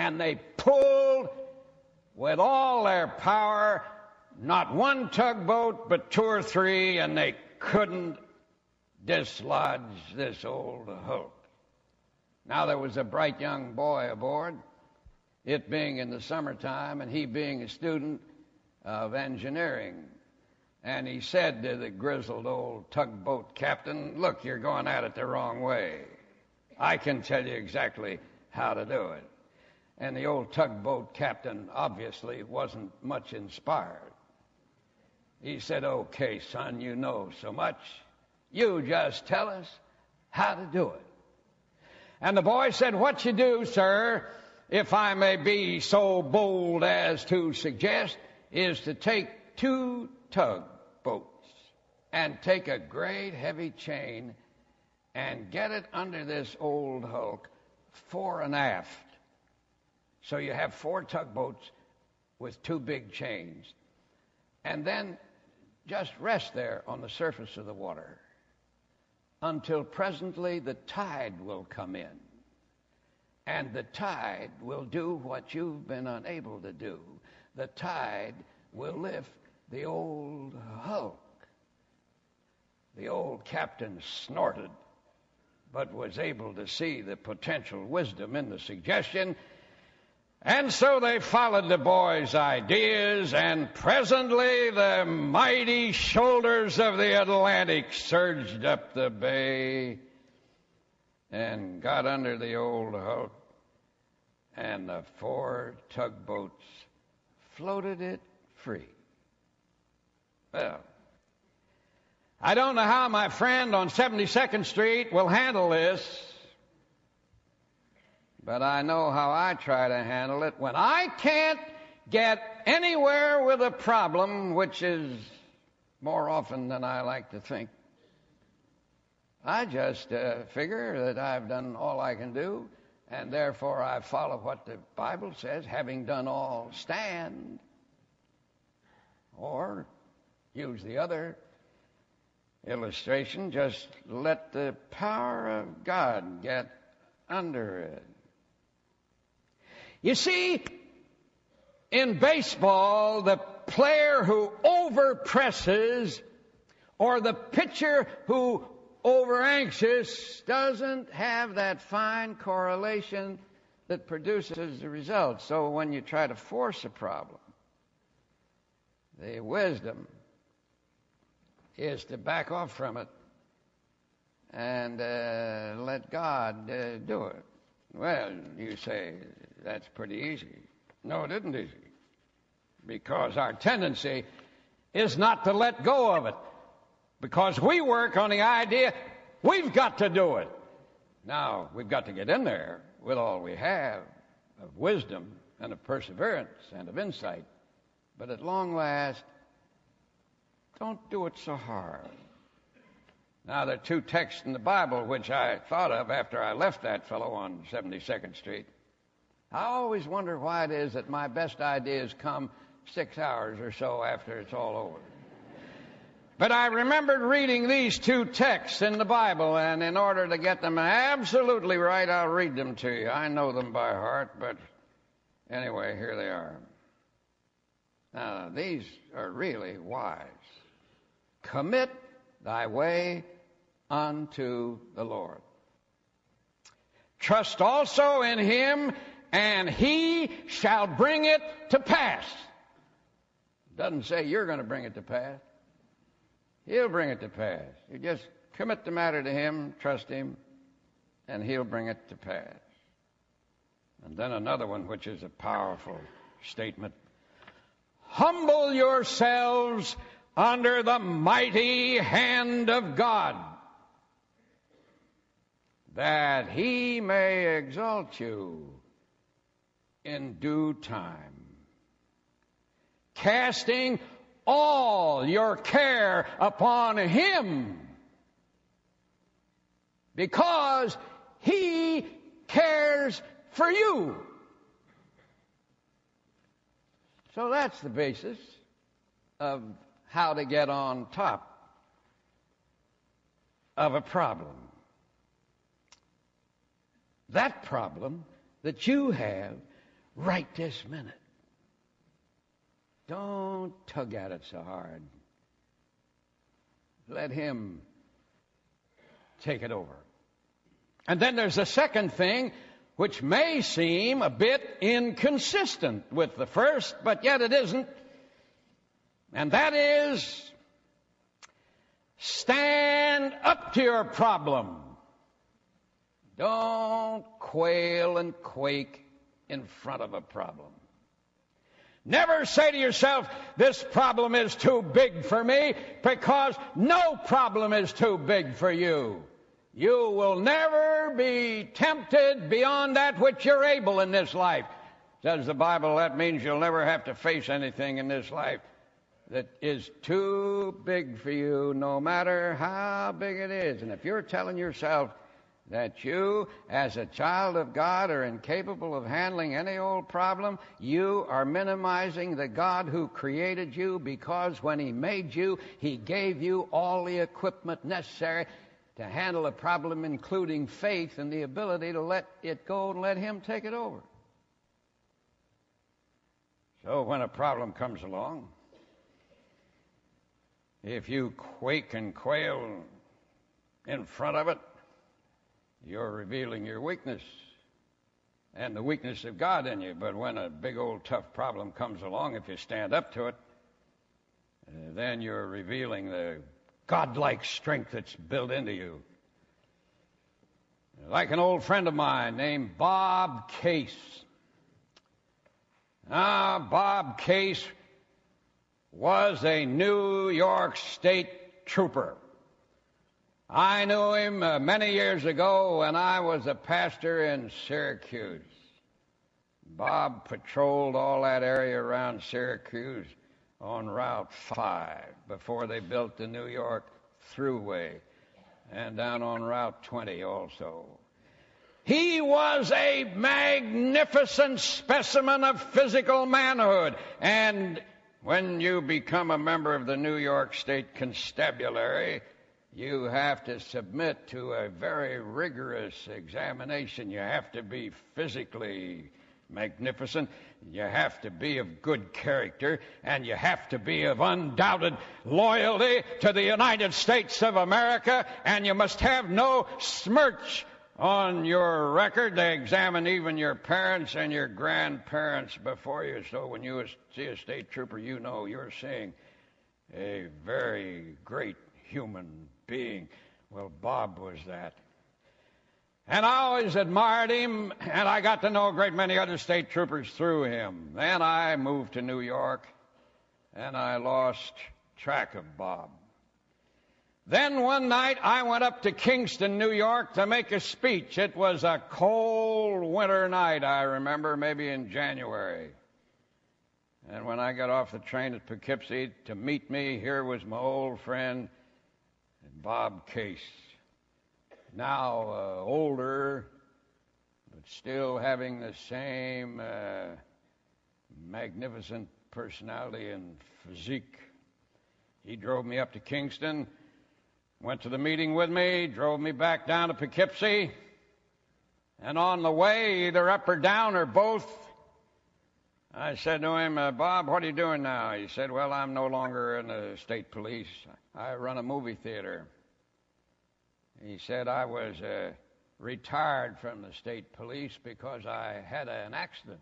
and they pulled with all their power, not one tugboat, but two or three, and they couldn't dislodge this old hulk. Now, there was a bright young boy aboard, it being in the summertime, and he being a student of engineering. And he said to the grizzled old tugboat captain, "Look, you're going at it the wrong way. I can tell you exactly how to do it." And the old tugboat captain obviously wasn't much inspired. He said, "Okay, son, you know so much. You just tell us how to do it." And the boy said, "What you do, sir, if I may be so bold as to suggest, is to take two tugboats and take a great heavy chain and get it under this old hulk fore and aft. So you have 4 tugboats with 2 big chains. And then just rest there on the surface of the water until presently the tide will come in. And the tide will do what you've been unable to do. The tide will lift the old hulk." The old captain snorted, but was able to see the potential wisdom in the suggestion. And so they followed the boy's ideas, and presently the mighty shoulders of the Atlantic surged up the bay and got under the old hulk, and the 4 tugboats floated it free. Well, I don't know how my friend on 72nd Street will handle this, but I know how I try to handle it when I can't get anywhere with a problem, which is more often than I like to think. I just figure that I've done all I can do, and therefore I follow what the Bible says, having done all, stand. Or use the other illustration, just let the power of God get under it. You see, in baseball, the player who overpresses or the pitcher who over-anxious doesn't have that fine correlation that produces the result. So when you try to force a problem, the wisdom is to back off from it and let God do it. Well, you say, that's pretty easy. No, it isn't easy. Because our tendency is not to let go of it. Because we work on the idea, we've got to do it. Now, we've got to get in there with all we have of wisdom and of perseverance and of insight. But at long last, don't do it so hard. Now, there are 2 texts in the Bible which I thought of after I left that fellow on 72nd Street. I always wonder why it is that my best ideas come 6 hours or so after it's all over. But I remembered reading these 2 texts in the Bible, and in order to get them absolutely right, I'll read them to you. I know them by heart, but anyway, here they are. Now, these are really wise. Commit thy way unto the Lord. Trust also in him, and he shall bring it to pass. It doesn't say you're going to bring it to pass. He'll bring it to pass. You just commit the matter to him, trust him, and he'll bring it to pass. And then another one, which is a powerful statement. Humble yourselves under the mighty hand of God, that he may exalt you in due time, casting all your care upon him, because he cares for you. So that's the basis of how to get on top of a problem. That problem that you have right this minute. Don't tug at it so hard. Let him take it over. And then there's a second thing which may seem a bit inconsistent with the first, but yet it isn't. And that is, stand up to your problem. Don't quail and quake in front of a problem. Never say to yourself, this problem is too big for me, because no problem is too big for you. You will never be tempted beyond that which you're able in this life. Says the Bible, that means you'll never have to face anything in this life that is too big for you, no matter how big it is. And if you're telling yourself that you, as a child of God, are incapable of handling any old problem, you are minimizing the God who created you, because when He made you, He gave you all the equipment necessary to handle a problem, including faith and the ability to let it go and let Him take it over. So when a problem comes along, if you quake and quail in front of it, you're revealing your weakness and the weakness of God in you. But when a big old tough problem comes along, if you stand up to it, then you're revealing the godlike strength that's built into you. Like an old friend of mine named Bob Case. Bob Case was a New York State trooper. I knew him many years ago when I was a pastor in Syracuse. Bob patrolled all that area around Syracuse on Route 5 before they built the New York Thruway, and down on Route 20 also. He was a magnificent specimen of physical manhood, and when you become a member of the New York State Constabulary, you have to submit to a very rigorous examination. You have to be physically magnificent, you have to be of good character, and you have to be of undoubted loyalty to the United States of America, and you must have no smirch on your record. They examine even your parents and your grandparents before you, so when you see a state trooper, you know you're seeing a very great human being. Well, Bob was that. And I always admired him, and I got to know a great many other state troopers through him. Then I moved to New York, and I lost track of Bob. Then one night I went up to Kingston, New York to make a speech. It was a cold winter night, I remember, maybe in January. And when I got off the train at Poughkeepsie to meet me, here was my old friend, Bob Case. Now older, but still having the same magnificent personality and physique. He drove me up to Kingston, went to the meeting with me, drove me back down to Poughkeepsie, and on the way, either up or down or both, I said to him, Bob, what are you doing now? He said, well, I'm no longer in the state police. I run a movie theater. He said, I was retired from the state police because I had an accident.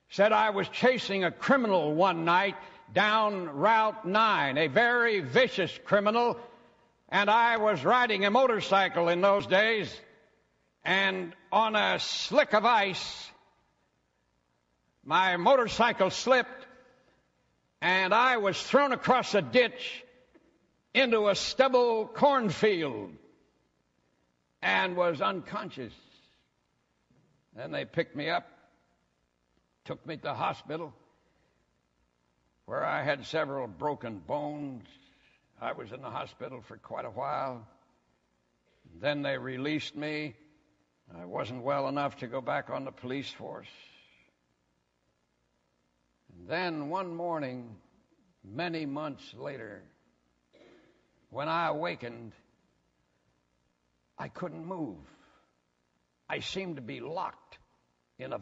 He said, I was chasing a criminal one night down Route 9, a very vicious criminal, and I was riding a motorcycle in those days, and on a slick of ice, my motorcycle slipped, and I was thrown across a ditch into a stubble cornfield and was unconscious. Then they picked me up, took me to the hospital, where I had several broken bones. I was in the hospital for quite a while. Then they released me. I wasn't well enough to go back on the police force. And then one morning, many months later, when I awakened, I couldn't move. I seemed to be locked in a